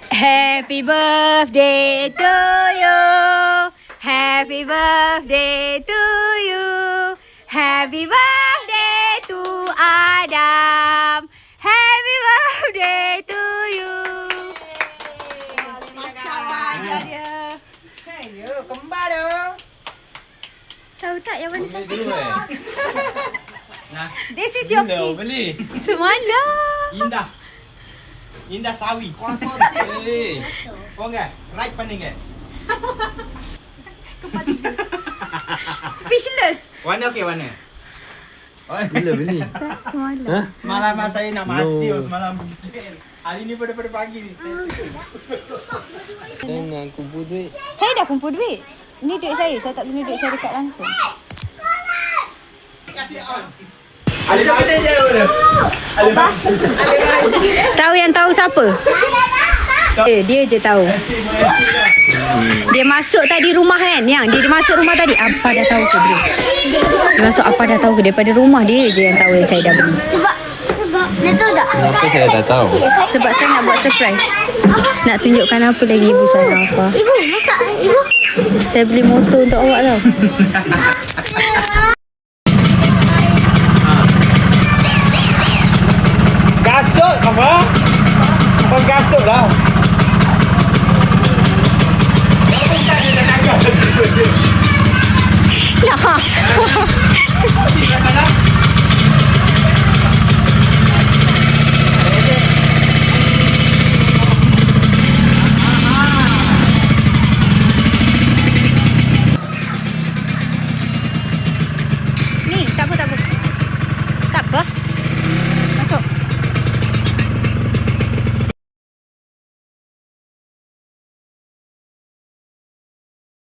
Happy birthday to you. Happy birthday to you. Happy birthday to Adam. Happy birthday to you. Kembar dia. Tahu tak yang mana? This is your Indah beli. Semalam. Indah sawi. Eh. Ponga, right பண்ணுங்க. Speechless. Warna okey warna. Bila beli? Tak semalam. Semalam saya nak mati semalam. Hari ni pada pagi ni. Saya nak kumpul duit. Saya dah kumpul duit. Ni duit saya. Saya tak guna duit saya dekat langsung. Kasih on. Ada benda je mana? Apa? Tahu yang tahu siapa? Dia je tahu. Dia masuk tadi rumah kan? Yang dia masuk rumah tadi. Apa dah tahu ke dia? Dia masuk apa dah tahu ke? Daripada rumah dia je yang tahu yang saya dah beli. Sebab dia tahu tak? Kenapa saya tak tahu? Sebab saya nak buat surprise. Nak tunjukkan apa lagi ibu saya apa. Ibu, masak ibu. Saya beli motor untuk awak tau. Gasuk apa? Penggasuk lah. Lah.